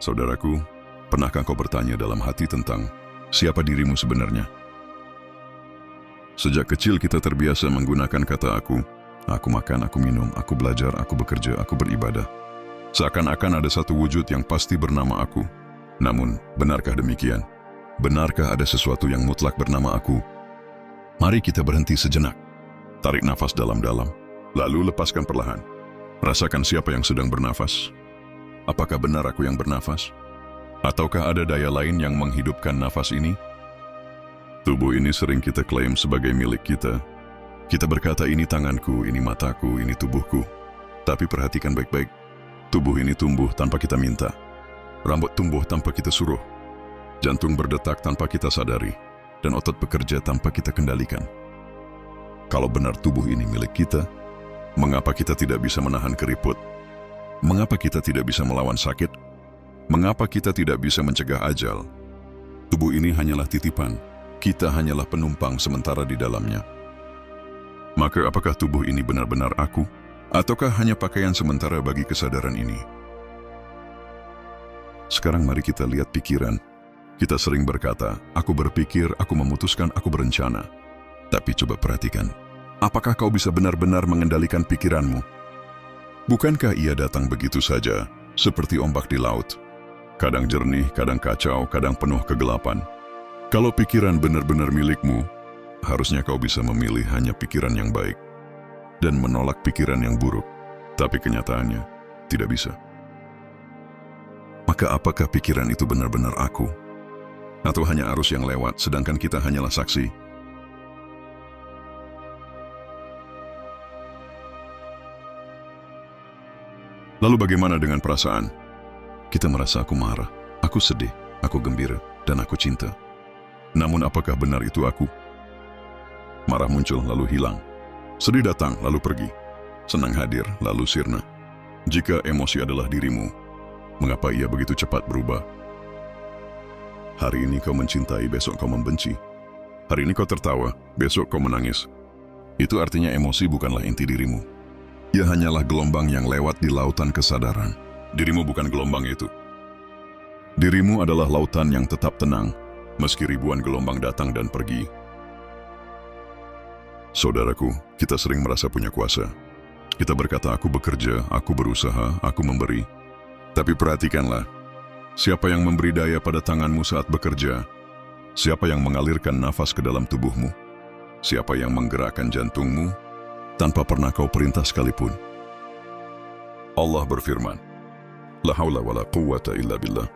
Saudaraku, pernahkah kau bertanya dalam hati tentang siapa dirimu sebenarnya? Sejak kecil kita terbiasa menggunakan kata aku. Aku makan, aku minum, aku belajar, aku bekerja, aku beribadah. Seakan-akan ada satu wujud yang pasti bernama aku. Namun, benarkah demikian? Benarkah ada sesuatu yang mutlak bernama aku? Mari kita berhenti sejenak. Tarik nafas dalam-dalam, lalu lepaskan perlahan. Rasakan siapa yang sedang bernafas. Apakah benar aku yang bernafas? Ataukah ada daya lain yang menghidupkan nafas ini? Tubuh ini sering kita klaim sebagai milik kita. Kita berkata ini tanganku, ini mataku, ini tubuhku. Tapi perhatikan baik-baik. Tubuh ini tumbuh tanpa kita minta. Rambut tumbuh tanpa kita suruh. Jantung berdetak tanpa kita sadari. Dan otot bekerja tanpa kita kendalikan. Kalau benar tubuh ini milik kita, mengapa kita tidak bisa menahan keriput? Mengapa kita tidak bisa melawan sakit? Mengapa kita tidak bisa mencegah ajal? Tubuh ini hanyalah titipan. Kita hanyalah penumpang sementara di dalamnya. Maka apakah tubuh ini benar-benar aku? Ataukah hanya pakaian sementara bagi kesadaran ini? Sekarang mari kita lihat pikiran. Kita sering berkata, aku berpikir, aku memutuskan, aku berencana. Tapi coba perhatikan, apakah kau bisa benar-benar mengendalikan pikiranmu? Bukankah ia datang begitu saja, seperti ombak di laut? Kadang jernih, kadang kacau, kadang penuh kegelapan. Kalau pikiran benar-benar milikmu, harusnya kau bisa memilih hanya pikiran yang baik dan menolak pikiran yang buruk. Tapi kenyataannya, tidak bisa. Maka apakah pikiran itu benar-benar aku? Atau hanya arus yang lewat, sedangkan kita hanyalah saksi? Lalu bagaimana dengan perasaan? Kita merasa aku marah, aku sedih, aku gembira, dan aku cinta. Namun apakah benar itu aku? Marah muncul lalu hilang. Sedih datang lalu pergi. Senang hadir lalu sirna. Jika emosi adalah dirimu, mengapa ia begitu cepat berubah? Hari ini kau mencintai, besok kau membenci. Hari ini kau tertawa, besok kau menangis. Itu artinya emosi bukanlah inti dirimu. Ia hanyalah gelombang yang lewat di lautan kesadaran. Dirimu bukan gelombang itu. Dirimu adalah lautan yang tetap tenang, meski ribuan gelombang datang dan pergi. Saudaraku, kita sering merasa punya kuasa. Kita berkata, aku bekerja, aku berusaha, aku memberi. Tapi perhatikanlah, siapa yang memberi daya pada tanganmu saat bekerja? Siapa yang mengalirkan nafas ke dalam tubuhmu? Siapa yang menggerakkan jantungmu tanpa pernah kau perintah sekalipun? Allah berfirman, La haula wa la quwwata illa billah.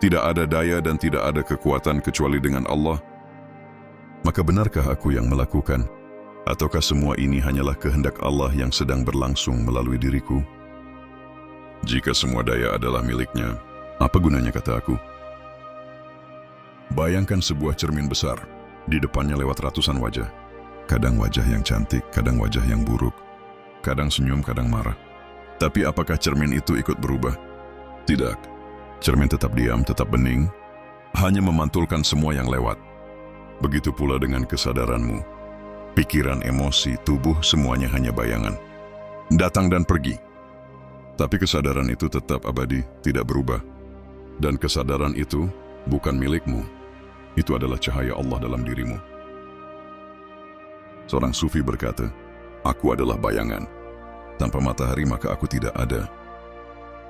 Tidak ada daya dan tidak ada kekuatan kecuali dengan Allah. Maka benarkah aku yang melakukan? Ataukah semua ini hanyalah kehendak Allah yang sedang berlangsung melalui diriku? Jika semua daya adalah miliknya, apa gunanya kata aku? Bayangkan sebuah cermin besar, di depannya lewat ratusan wajah. Kadang wajah yang cantik, kadang wajah yang buruk. Kadang senyum, kadang marah. Tapi apakah cermin itu ikut berubah? Tidak. Cermin tetap diam, tetap bening, hanya memantulkan semua yang lewat. Begitu pula dengan kesadaranmu. Pikiran, emosi, tubuh, semuanya hanya bayangan. Datang dan pergi. Tapi kesadaran itu tetap abadi, tidak berubah. Dan kesadaran itu bukan milikmu. Itu adalah cahaya Allah dalam dirimu. Seorang sufi berkata, aku adalah bayangan. Tanpa matahari maka aku tidak ada.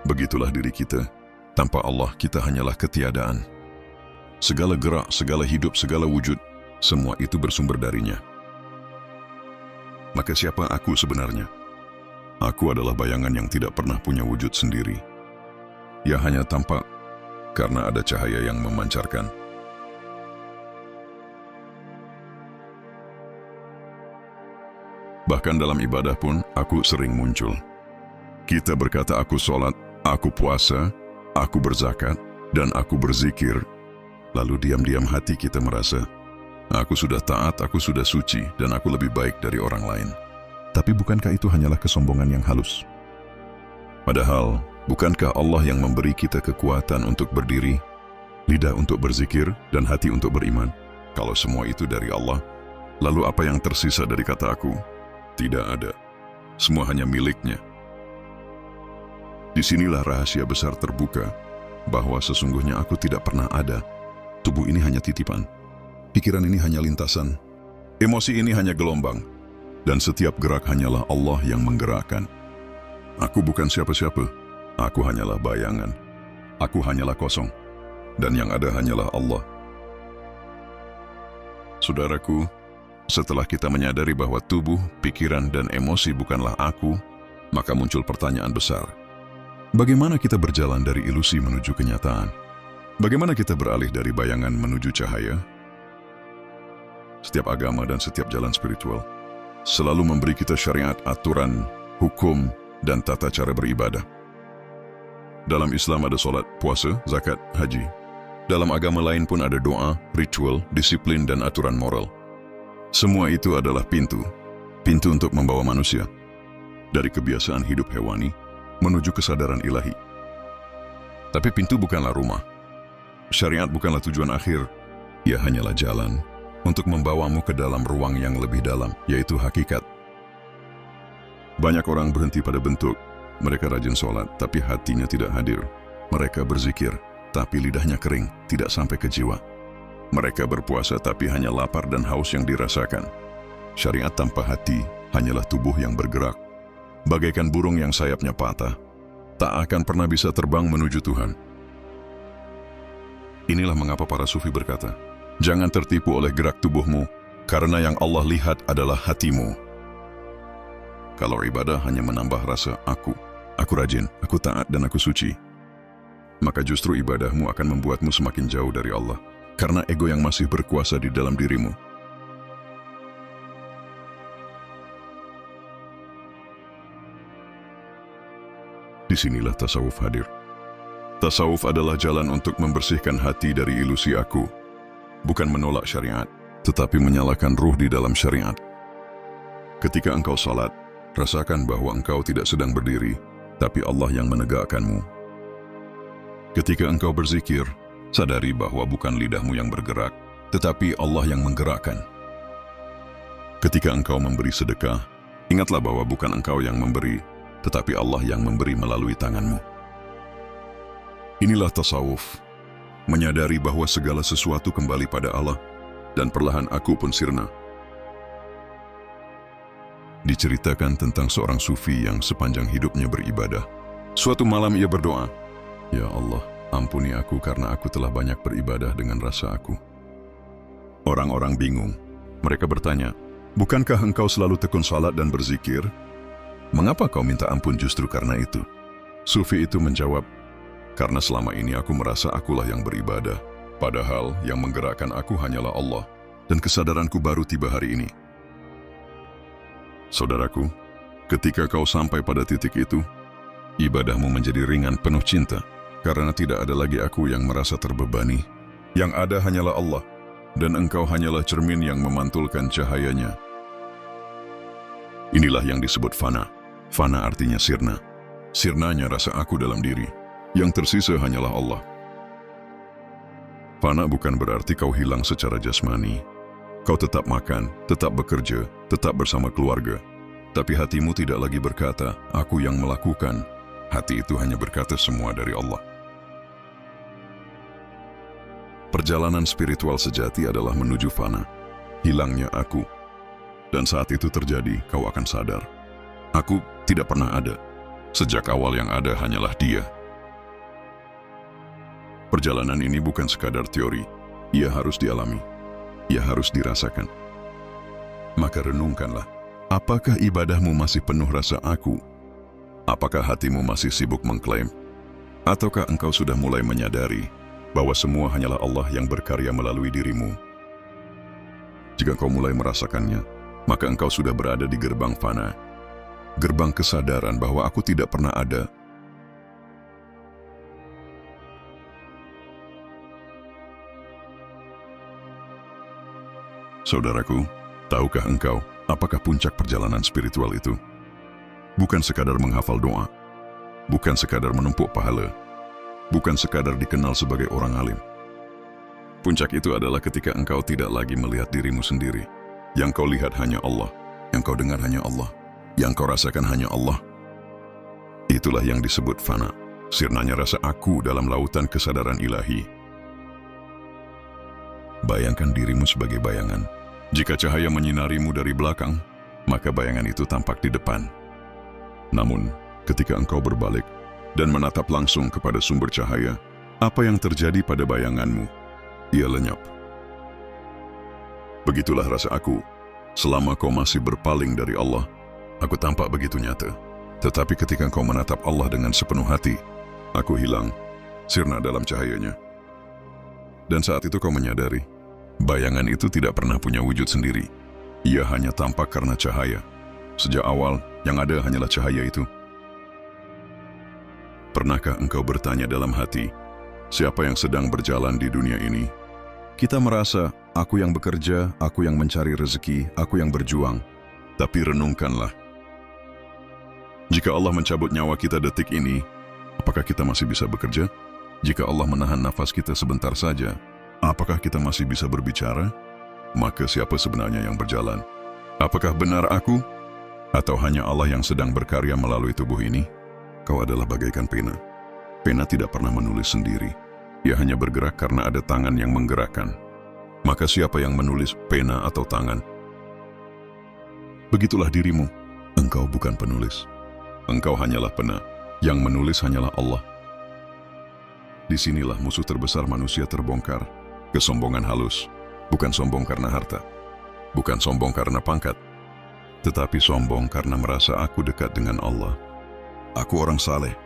Begitulah diri kita. Tanpa Allah kita hanyalah ketiadaan. Segala gerak, segala hidup, segala wujud, semua itu bersumber darinya. Maka siapa aku sebenarnya? Aku adalah bayangan yang tidak pernah punya wujud sendiri. Ia hanya tampak karena ada cahaya yang memancarkan. Bahkan dalam ibadah pun aku sering muncul. Kita berkata aku sholat, aku puasa, aku berzakat, dan aku berzikir. Lalu diam-diam hati kita merasa, aku sudah taat, aku sudah suci, dan aku lebih baik dari orang lain. Tapi bukankah itu hanyalah kesombongan yang halus? Padahal, bukankah Allah yang memberi kita kekuatan untuk berdiri, lidah untuk berzikir, dan hati untuk beriman? Kalau semua itu dari Allah, lalu apa yang tersisa dari kata aku? Tidak ada. Semua hanya miliknya. Disinilah rahasia besar terbuka. bahwa sesungguhnya aku tidak pernah ada. Tubuh ini hanya titipan. Pikiran ini hanya lintasan. Emosi ini hanya gelombang. Dan setiap gerak hanyalah Allah yang menggerakkan. Aku bukan siapa-siapa. Aku hanyalah bayangan. Aku hanyalah kosong. Dan yang ada hanyalah Allah. Saudaraku, setelah kita menyadari bahwa tubuh, pikiran, dan emosi bukanlah aku, maka muncul pertanyaan besar. Bagaimana kita berjalan dari ilusi menuju kenyataan? Bagaimana kita beralih dari bayangan menuju cahaya? Setiap agama dan setiap jalan spiritual selalu memberi kita syariat, aturan, hukum, dan tata cara beribadah. Dalam Islam ada solat, puasa, zakat, haji. Dalam agama lain pun ada doa, ritual, disiplin, dan aturan moral. Semua itu adalah pintu untuk membawa manusia dari kebiasaan hidup hewani menuju kesadaran ilahi. Tapi pintu bukanlah rumah. Syariat bukanlah tujuan akhir. Ia hanyalah jalan untuk membawamu ke dalam ruang yang lebih dalam, yaitu hakikat. Banyak orang berhenti pada bentuk. Mereka rajin sholat, tapi hatinya tidak hadir. Mereka berzikir, tapi lidahnya kering, tidak sampai ke jiwa. Mereka berpuasa, tapi hanya lapar dan haus yang dirasakan. Syariat tanpa hati hanyalah tubuh yang bergerak. Bagaikan burung yang sayapnya patah, tak akan pernah bisa terbang menuju Tuhan. Inilah mengapa para sufi berkata, jangan tertipu oleh gerak tubuhmu, karena yang Allah lihat adalah hatimu. Kalau ibadah hanya menambah rasa aku rajin, aku taat, dan aku suci, maka justru ibadahmu akan membuatmu semakin jauh dari Allah, karena ego yang masih berkuasa di dalam dirimu. Disinilah tasawuf hadir. Tasawuf adalah jalan untuk membersihkan hati dari ilusi aku, bukan menolak syariat, tetapi menyalakan ruh di dalam syariat. Ketika engkau salat, rasakan bahwa engkau tidak sedang berdiri, tapi Allah yang menegakkanmu. Ketika engkau berzikir, sadari bahwa bukan lidahmu yang bergerak, tetapi Allah yang menggerakkan. Ketika engkau memberi sedekah, ingatlah bahwa bukan engkau yang memberi, tetapi Allah yang memberi melalui tanganmu. Inilah tasawuf, menyadari bahwa segala sesuatu kembali pada Allah, dan perlahan aku pun sirna. Diceritakan tentang seorang sufi yang sepanjang hidupnya beribadah. Suatu malam ia berdoa, "Ya Allah, ampuni aku karena aku telah banyak beribadah dengan rasa aku." Orang-orang bingung. Mereka bertanya, "Bukankah engkau selalu tekun salat dan berzikir? Mengapa kau minta ampun justru karena itu?" Sufi itu menjawab, "Karena selama ini aku merasa akulah yang beribadah, padahal yang menggerakkan aku hanyalah Allah, dan kesadaranku baru tiba hari ini." Saudaraku, ketika kau sampai pada titik itu, ibadahmu menjadi ringan penuh cinta, karena tidak ada lagi aku yang merasa terbebani. Yang ada hanyalah Allah, dan engkau hanyalah cermin yang memantulkan cahayanya. Inilah yang disebut fana. Fana artinya sirna. Sirnanya rasa aku dalam diri. Yang tersisa hanyalah Allah. Fana bukan berarti kau hilang secara jasmani. Kau tetap makan, tetap bekerja, tetap bersama keluarga. Tapi hatimu tidak lagi berkata, "Aku yang melakukan." Hati itu hanya berkata semua dari Allah. Perjalanan spiritual sejati adalah menuju fana, hilangnya aku. Dan saat itu terjadi, kau akan sadar. Aku tidak pernah ada. Sejak awal yang ada hanyalah Dia. Perjalanan ini bukan sekadar teori. Ia harus dialami. Ia harus dirasakan. Maka renungkanlah, apakah ibadahmu masih penuh rasa aku? Apakah hatimu masih sibuk mengklaim? Ataukah engkau sudah mulai menyadari bahwa semua hanyalah Allah yang berkarya melalui dirimu? Jika kau mulai merasakannya, maka engkau sudah berada di gerbang fana, gerbang kesadaran bahwa aku tidak pernah ada. Saudaraku, tahukah engkau apakah puncak perjalanan spiritual itu? Bukan sekadar menghafal doa, bukan sekadar menumpuk pahala, bukan sekadar dikenal sebagai orang alim. Puncak itu adalah ketika engkau tidak lagi melihat dirimu sendiri. Yang kau lihat hanya Allah, yang kau dengar hanya Allah, yang kau rasakan hanya Allah. Itulah yang disebut fana. sirnanya rasa aku dalam lautan kesadaran ilahi. Bayangkan dirimu sebagai bayangan. Jika cahaya menyinarimu dari belakang, maka bayangan itu tampak di depan. Namun, ketika engkau berbalik dan menatap langsung kepada sumber cahaya, apa yang terjadi pada bayanganmu? Ia lenyap. Begitulah rasa aku. Selama kau masih berpaling dari Allah, aku tampak begitu nyata. Tetapi ketika kau menatap Allah dengan sepenuh hati, aku hilang, sirna dalam cahayanya. Dan saat itu kau menyadari, bayangan itu tidak pernah punya wujud sendiri. Ia hanya tampak karena cahaya. Sejak awal, yang ada hanyalah cahaya itu. Pernahkah engkau bertanya dalam hati, siapa yang sedang berjalan di dunia ini? Kita merasa, aku yang bekerja, aku yang mencari rezeki, aku yang berjuang. Tapi renungkanlah. Jika Allah mencabut nyawa kita detik ini, apakah kita masih bisa bekerja? Jika Allah menahan nafas kita sebentar saja, apakah kita masih bisa berbicara? Maka siapa sebenarnya yang berjalan? Apakah benar aku? Atau hanya Allah yang sedang berkarya melalui tubuh ini? Kau adalah bagaikan pena. Pena tidak pernah menulis sendiri. Ia hanya bergerak karena ada tangan yang menggerakkan. Maka siapa yang menulis, pena atau tangan? Begitulah dirimu. Engkau bukan penulis. Engkau hanyalah pena. Yang menulis hanyalah Allah. Disinilah musuh terbesar manusia terbongkar. Kesombongan halus. Bukan sombong karena harta. Bukan sombong karena pangkat. Tetapi sombong karena merasa aku dekat dengan Allah. Aku orang saleh.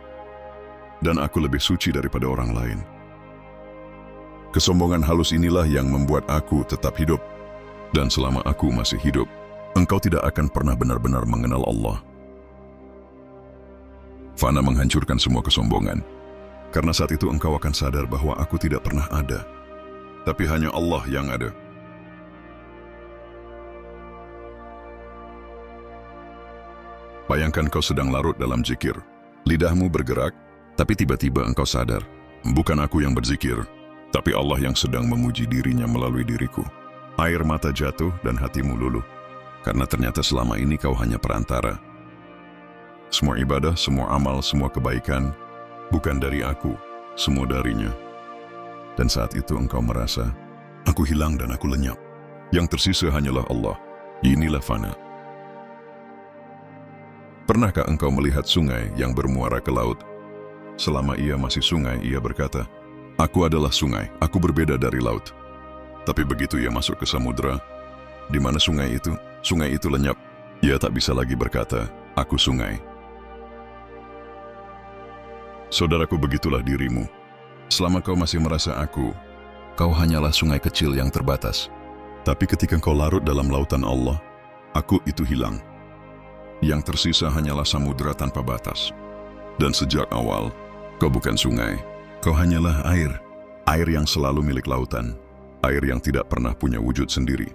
Dan aku lebih suci daripada orang lain. Kesombongan halus inilah yang membuat aku tetap hidup. Dan selama aku masih hidup, engkau tidak akan pernah benar-benar mengenal Allah. Fana menghancurkan semua kesombongan. Karena saat itu engkau akan sadar bahwa aku tidak pernah ada. Tapi hanya Allah yang ada. Bayangkan kau sedang larut dalam zikir. Lidahmu bergerak, tapi tiba-tiba engkau sadar. Bukan aku yang berzikir, tapi Allah yang sedang memuji dirinya melalui diriku. Air mata jatuh dan hatimu luluh. Karena ternyata selama ini kau hanya perantara. Semua ibadah, semua amal, semua kebaikan, bukan dari aku, semua darinya. Dan saat itu engkau merasa, aku hilang dan aku lenyap. Yang tersisa hanyalah Allah. Inilah fana. Pernahkah engkau melihat sungai yang bermuara ke laut? Selama ia masih sungai, ia berkata, aku adalah sungai, aku berbeda dari laut. Tapi begitu ia masuk ke samudera, di mana sungai itu lenyap. Ia tak bisa lagi berkata, aku sungai. Saudaraku, begitulah dirimu. Selama kau masih merasa aku, kau hanyalah sungai kecil yang terbatas. Tapi ketika kau larut dalam lautan Allah, aku itu hilang. Yang tersisa hanyalah samudera tanpa batas. Dan sejak awal, kau bukan sungai. Kau hanyalah air. Air yang selalu milik lautan. Air yang tidak pernah punya wujud sendiri.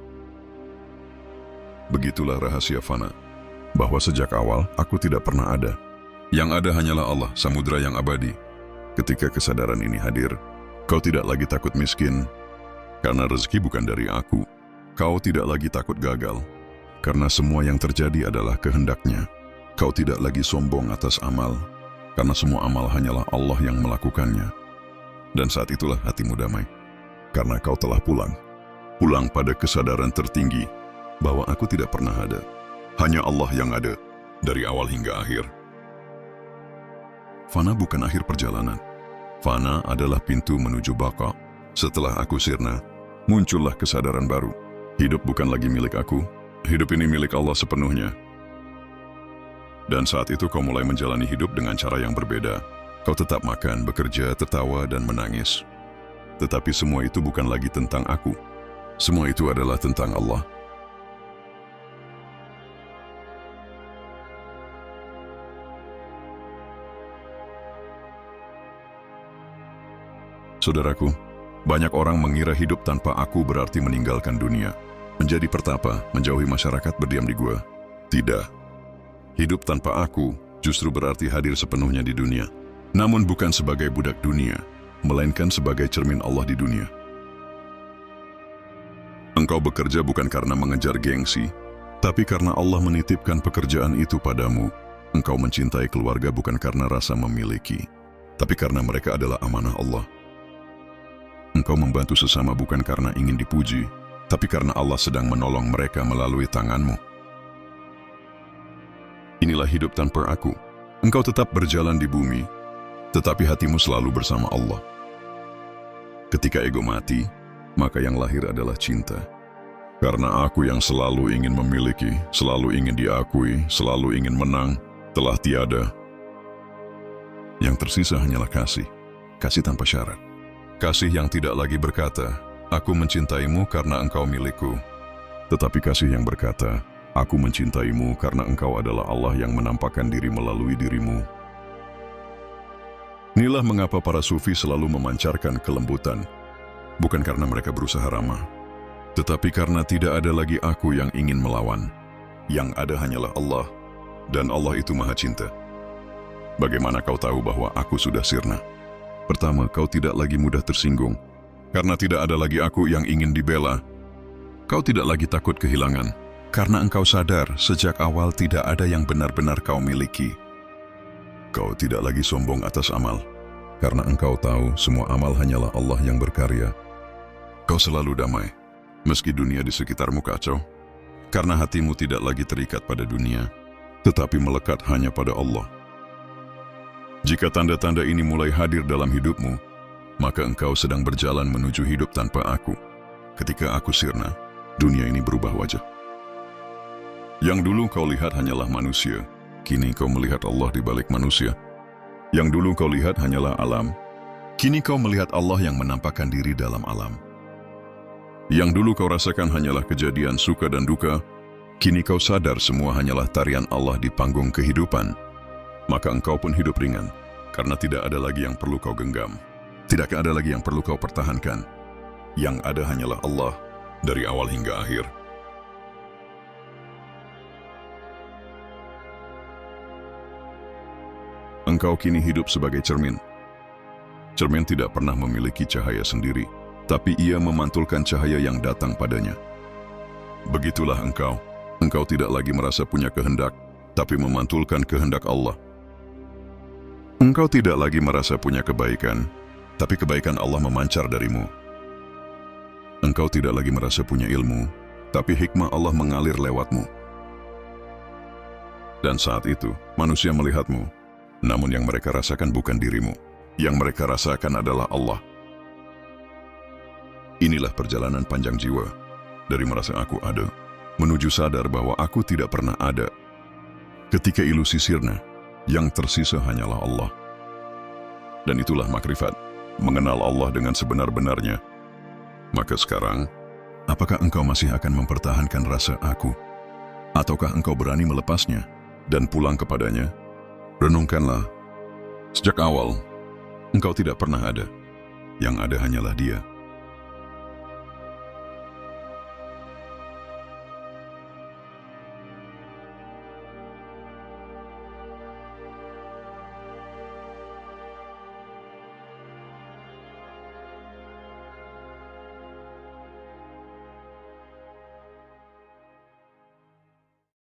Begitulah rahasia fana. Bahwa sejak awal, aku tidak pernah ada. Yang ada hanyalah Allah, samudera yang abadi. Ketika kesadaran ini hadir, kau tidak lagi takut miskin. Karena rezeki bukan dari aku. Kau tidak lagi takut gagal. Karena semua yang terjadi adalah kehendaknya. Kau tidak lagi sombong atas amal. Karena semua amal hanyalah Allah yang melakukannya. Dan saat itulah hatimu damai. Karena kau telah pulang. Pulang pada kesadaran tertinggi bahwa aku tidak pernah ada. Hanya Allah yang ada, dari awal hingga akhir. Fana bukan akhir perjalanan. Fana adalah pintu menuju baqa. Setelah aku sirna, muncullah kesadaran baru. Hidup bukan lagi milik aku. Hidup ini milik Allah sepenuhnya. Dan saat itu kau mulai menjalani hidup dengan cara yang berbeda. Kau tetap makan, bekerja, tertawa, dan menangis. Tetapi semua itu bukan lagi tentang aku. Semua itu adalah tentang Allah. Saudaraku, banyak orang mengira hidup tanpa aku berarti meninggalkan dunia. Menjadi pertapa, menjauhi masyarakat, berdiam di gua. Tidak. Hidup tanpa aku justru berarti hadir sepenuhnya di dunia. Namun bukan sebagai budak dunia, melainkan sebagai cermin Allah di dunia. Engkau bekerja bukan karena mengejar gengsi, tapi karena Allah menitipkan pekerjaan itu padamu. Engkau mencintai keluarga bukan karena rasa memiliki, tapi karena mereka adalah amanah Allah. Engkau membantu sesama bukan karena ingin dipuji, tapi karena Allah sedang menolong mereka melalui tanganmu. Inilah hidup tanpa aku. Engkau tetap berjalan di bumi, tetapi hatimu selalu bersama Allah. Ketika ego mati, maka yang lahir adalah cinta. Karena aku yang selalu ingin memiliki, selalu ingin diakui, selalu ingin menang, telah tiada. Yang tersisa hanyalah kasih, kasih tanpa syarat. Kasih yang tidak lagi berkata, aku mencintaimu karena engkau milikku. Tetapi kasih yang berkata, aku mencintaimu karena engkau adalah Allah yang menampakkan diri melalui dirimu. Inilah mengapa para sufi selalu memancarkan kelembutan, bukan karena mereka berusaha ramah, tetapi karena tidak ada lagi aku yang ingin melawan. Yang ada hanyalah Allah, dan Allah itu Maha Cinta. Bagaimana kau tahu bahwa aku sudah sirna? Pertama, kau tidak lagi mudah tersinggung, karena tidak ada lagi aku yang ingin dibela. Kau tidak lagi takut kehilangan, karena engkau sadar sejak awal tidak ada yang benar-benar kau miliki. Kau tidak lagi sombong atas amal, karena engkau tahu semua amal hanyalah Allah yang berkarya. Kau selalu damai, meski dunia di sekitarmu kacau, karena hatimu tidak lagi terikat pada dunia, tetapi melekat hanya pada Allah. Jika tanda-tanda ini mulai hadir dalam hidupmu, maka engkau sedang berjalan menuju hidup tanpa aku. Ketika aku sirna, dunia ini berubah wajah. Yang dulu kau lihat hanyalah manusia, kini kau melihat Allah di balik manusia. Yang dulu kau lihat hanyalah alam, kini kau melihat Allah yang menampakkan diri dalam alam. Yang dulu kau rasakan hanyalah kejadian suka dan duka, kini kau sadar semua hanyalah tarian Allah di panggung kehidupan. Maka engkau pun hidup ringan, karena tidak ada lagi yang perlu kau genggam. Tidak ada lagi yang perlu kau pertahankan. Yang ada hanyalah Allah, dari awal hingga akhir. Engkau kini hidup sebagai cermin. Cermin tidak pernah memiliki cahaya sendiri, tapi ia memantulkan cahaya yang datang padanya. Begitulah engkau. Engkau tidak lagi merasa punya kehendak, tapi memantulkan kehendak Allah. Engkau tidak lagi merasa punya kebaikan, tapi kebaikan Allah memancar darimu. Engkau tidak lagi merasa punya ilmu, tapi hikmah Allah mengalir lewatmu. Dan saat itu, manusia melihatmu, namun yang mereka rasakan bukan dirimu. Yang mereka rasakan adalah Allah. Inilah perjalanan panjang jiwa, dari merasa aku ada, menuju sadar bahwa aku tidak pernah ada. Ketika ilusi sirna, yang tersisa hanyalah Allah. Dan itulah makrifat, mengenal Allah dengan sebenar-benarnya. Maka sekarang, apakah engkau masih akan mempertahankan rasa aku? Ataukah engkau berani melepasnya dan pulang kepadanya? Renungkanlah, sejak awal, engkau tidak pernah ada. Yang ada hanyalah Dia.